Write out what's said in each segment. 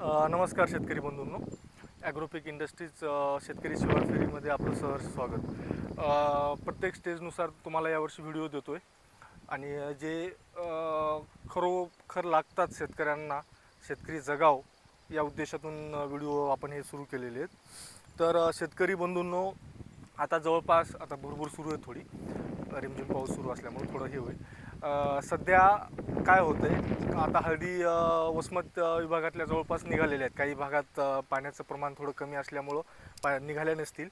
नमस्कार शेतकरी बंधूंनो. ॲग्रोपिक इंडस्ट्रीज शेतकरी शिवार फेरीमध्ये आपलं सहर्ष स्वागत. प्रत्येक स्टेजनुसार तुम्हाला यावर्षी व्हिडिओ देतो आहे आणि जे खरोखर लागतात शेतकऱ्यांना, शेतकरी जगाव या उद्देशातून व्हिडिओ आपण हे सुरू केलेले आहेत. तर शेतकरी बंधूंनो, आता जवळपास आता भरपूर सुरू आहे, थोडी रिमझिम पाऊस सुरू असल्यामुळे थोडं हे होईल. सध्या काय होतं आहे, आता हळदी वसमत विभागातल्या जवळपास निघालेल्या आहेत. काही भागात पाण्याचं प्रमाण थोडं कमी असल्यामुळं निघाल्या नसतील.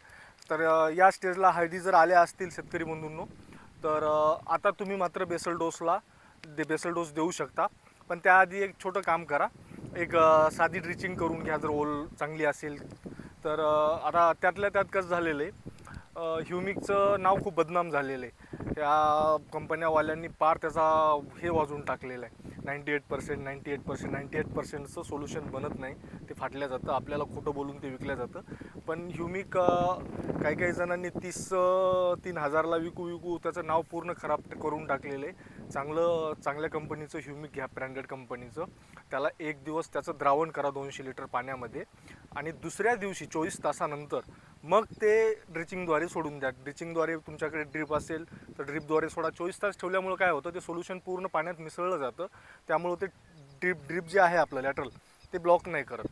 तर या स्टेजला हळदी जर आल्या असतील शेतकरी बंधूंनो, तर आता तुम्ही मात्र बेसल डोस देऊ शकता. पण त्याआधी एक छोटं काम करा, एक साधी ड्रिचिंग करून घ्या जर ओल चांगली असेल तर. आता त्यातल्या त्यात कसं झालेलं आहे, ह्युमिकचं नाव खूप बदनाम झालेलं आहे. या कंपन्यावाल्यांनी पार त्याचा हे वाजवून टाकलेलं आहे. 98% सोल्युशन बनत नाही, ते फाटल्या जातं. आपल्याला खोटं बोलून ते विकल्या जातं. पण ह्युमिक काही जणांनी 3,000ला विकू त्याचं नाव पूर्ण खराब करून टाकलेलं आहे. चांगल्या कंपनीचं ह्युमिक घ्या, ब्रँडेड कंपनीचं. त्याला एक दिवस त्याचं द्रावण करा 200 लिटर पाण्यामध्ये आणि दुसऱ्या दिवशी 24 तासानंतर मग ते ड्रिचिंगद्वारे सोडून द्या. ड्रिचिंगद्वारे तुमच्याकडे ड्रीप असेल तर ड्रीपद्वारे सोडा. 24 तास ठेवल्यामुळे काय होतं, ते सोल्युशन पूर्ण पाण्यात मिसळलं जातं. त्यामुळं ते ड्रीप जे आहे आपलं लॅटरल, ते ब्लॉक नाही करत.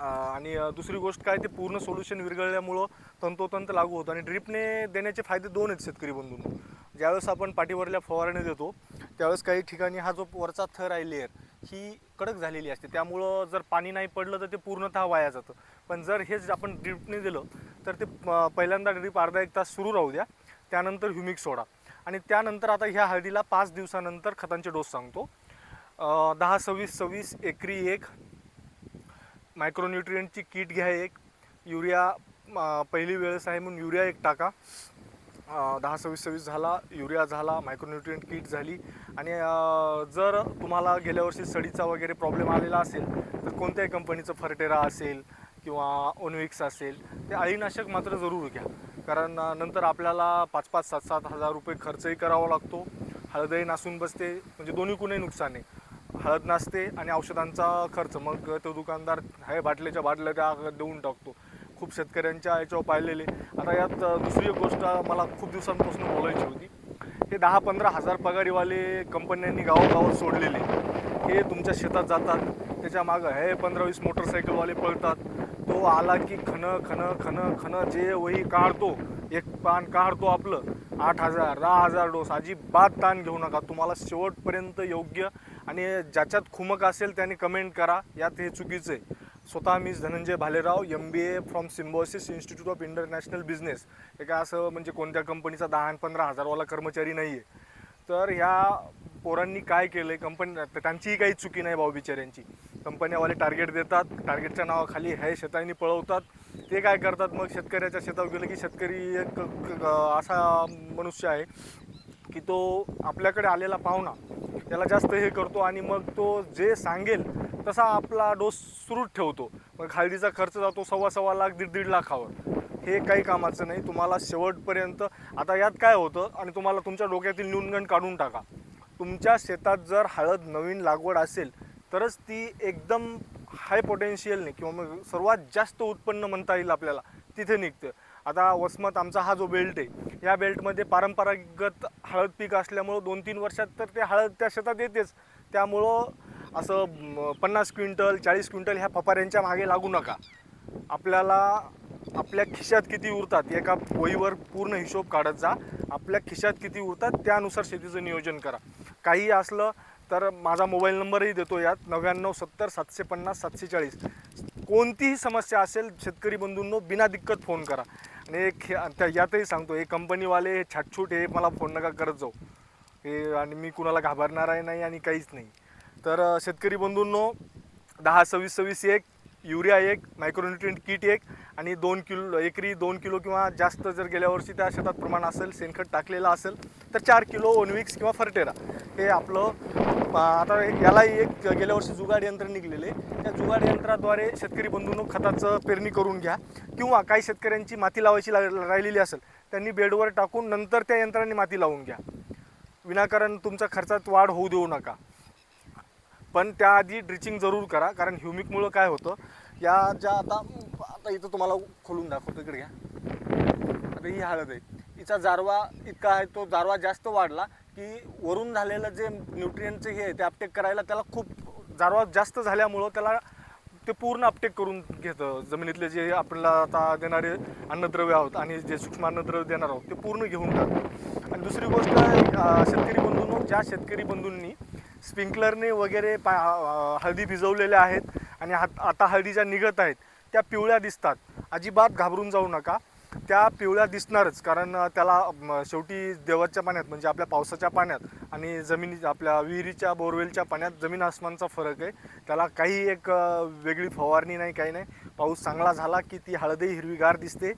आणि दुसरी गोष्ट काय, ते पूर्ण सोल्युशन विरघळल्यामुळं तंतोतंत लागू होतं. आणि ड्रीपने देण्याचे फायदे दोन आहेत शेतकरी बंधूंनो. ज्यावेळेस आपण पाठीवरल्या फवारणी देतो त्यावेळेस काही ठिकाणी हा जो वरचा थर आहे, लेअर ही कडक झालेली असते. त्यामुळं जर पाणी नाही पडलं तर ते पूर्णतः वाया जातं. पण जर हेच आपण ड्रीपने दिलं तर ते पहिल्यांदा ड्रीप अर्धा एक तास सुरू राहू द्या, त्यानंतर ह्युमिक सोडा. आणि त्यानंतर आता ह्या हळदीला 5 दिवसानंतर खतांचे डोस सांगतो. 10-26-26 एकरी 1 मायक्रोन्युट्रिएंटची किट घ्या. एक युरिया पहिली वेळेस आहे म्हणून युरिया एक टाका. 10-26-26 झाला, युरिया झाला, मायक्रोन्युट्रिएंट किट झाली. आणि जर तुम्हाला गेल्या वर्षी सडीचा वगैरे प्रॉब्लेम आलेला असेल तर कोणत्याही कंपनीचं फर्टेरा असेल किंवा ओनविक्स असेल, ते अळीनाशक मात्र जरूर घ्या. कारण नंतर आपल्याला 5-5, 7-7 हजार रुपये खर्चही करावा लागतो. हळदही नासून बसते, म्हणजे दोन्हीकडूनही नुकसान आहे. हळद नासते आणि औषधांचा खर्च, मग तो दुकानदार आहे बाटल्याच्या बाटल्या त्या देऊन टाकतो. खूप शेतकऱ्यांच्या याच्यावर पाहिलेले. आता यात दुसरी एक गोष्ट मला खूप दिवसांपासून बोलायची होती. हे 10-15 हजार पगारीवाले कंपन्यांनी गावोगावात सोडलेले, हे तुमच्या शेतात जातात, त्याच्या मागं हे 15-20 मोटरसायकलवाले पळतात. तो आला की खन जे वही काढतो, एक पान काढतो आपलं, 8,000 10,000 डोस. अजिबात ताण घेऊ नका. तुम्हाला शेवटपर्यंत योग्य, आणि ज्याच्यात खुमक असेल त्याने कमेंट करा, यात हे चुकीचं आहे. स्वतः मी Dhananjay Bhalerao, MBA from Symbiosis Institute of International Business. हे काय असं म्हणजे कोणत्या कंपनीचा 10 आणि 15 हजारवाला कर्मचारी नाही आहे. तर ह्या पोरांनी काय केलं आहे, कंपनी त्यांचीही काही चुकी नाही भाऊ बिचाऱ्यांची. कंपन्यावाले टार्गेट देतात, टार्गेटच्या नावाखाली हे शेतांनी पळवतात. ते काय करतात, मग शेतकऱ्याच्या शेतावर गेलं की शेतकरी एक असा मनुष्य आहे की तो आपल्याकडे आलेला पाहुणा त्याला जास्त हे करतो आणि मग तो जे सांगेल तसा आपला डोस सुरूच ठेवतो. मग हळदीचा खर्च जातो 1.25 लाख 1.5 लाखावर. हे काही कामाचं नाही. तुम्हाला शेवटपर्यंत आता यात काय होतं, आणि तुम्हाला तुमच्या डोक्यातील न्यूनगंड काढून टाका. तुमच्या शेतात जर हळद नवीन लागवड असेल तरच ती एकदम हाय पोटेन्शियलने किंवा मग सर्वात जास्त उत्पन्न म्हणता येईल आपल्याला, तिथे निघतं. आता वसमत आमचा हा जो बेल्ट आहे, या बेल्टमध्ये परंपरागत हळद पीक असल्यामुळं 2-3 वर्षात तर ते हळद त्या शेतात येतेच. त्यामुळं असं 50 क्विंटल 40 क्विंटल ह्या फपाऱ्यांच्या मागे लागू नका. आपल्याला आपल्या खिशात किती उरतात, एका वहीवर पूर्ण हिशोब काढत जा. आपल्या खिशात किती उरतात त्यानुसार शेतीचं नियोजन करा. काही असलं तर माझा मोबाईल नंबरही देतो यात, 9970-750-740. कोणतीही समस्या असेल शेतकरी बंधूंनो, बिना दिक्कत फोन करा. आणि यातही सांगतो, हे कंपनीवाले हे छाटछूट हे मला फोन नका करत जाऊ. हे आणि मी कुणाला घाबरणार आहे नाही आणि काहीच नाही. तर शेतकरी बंधूंनो, 10-26-26 1 युरिया 1 मायक्रोन्युट्रिएंट किट 1 आणि 2 किलो एकरी 2 किलो किंवा जास्त जर गेल्या वर्षी त्या शेतात प्रमाण असेल, शेणखत टाकलेलं असेल तर 4 किलो ओनविक्स किंवा फर्टेरा. हे आपलं आता यालाही एक गेल्या वर्षी जुगाड यंत्र निघलेले, त्या जुगाड यंत्राद्वारे शेतकरी बंधूंनो खताचं पेरणी करून घ्या. किंवा काही शेतकऱ्यांची माती लावायची राहिलेली असेल, त्यांनी बेडवर टाकून नंतर त्या यंत्राने माती लावून घ्या. विनाकारण तुमच्या खर्चात वाढ होऊ देऊ नका. पण त्याआधी ड्रिचिंग जरूर करा, कारण ह्युमिकमुळं काय होतं, या ज्या आता आता इथं तुम्हाला खोलून दाखवतो, इकडे घ्या. आता ही हळद आहे, हिचा जारवा इतका आहे, तो जारवा जास्त वाढला की वरून झालेलं जे न्यूट्रिएंटचे हे आहे ते अपटेक करायला त्याला खूप जारवा जास्त झाल्यामुळं त्याला ते पूर्ण अपटेक करून घेतं. जमिनीतले जे आपल्याला आता देणारे अन्नद्रव्य आहोत आणि जे सूक्ष्म अन्नद्रव्य देणार आहोत ते पूर्ण घेऊन टाकतो. आणि दुसरी गोष्ट, शेतकरी बंधूंनो, ज्या शेतकरी बंधूंनी स्प्रिंकलरने वगैरे हळदी भिजवलेल्या आहेत आणि आता हळदी ज्या निघत आहेत त्या पिवळ्या दिसतात, अजिबात घाबरून जाऊ नका. त्या पिवळ्या दिसणारच, कारण त्याला शेवटी देवाच्या पाण्यात म्हणजे आपल्या पावसाच्या पाण्यात आणि आपल्या विहिरीच्या बोरवेलच्या पाण्यात जमीन आसमानचा फरक आहे. त्याला काही एक वेगळी फवारणी नाही, काही नाही. पाऊस चांगला झाला की ती हळदही हिरवीगार दिसते.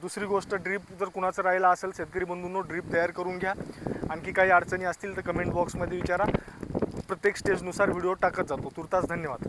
दुसरी गोष्ट, ड्रीप जर कुणाचं राहिला असेल, शेतकरी बंधूंनो, ड्रीप तयार करून घ्या. आणखी काही अडचणी असतील तर कमेंट बॉक्समध्ये विचारा. प्रत्येक स्टेजनुसार व्हिडिओ टाकत जातो. तुर्तास धन्यवाद.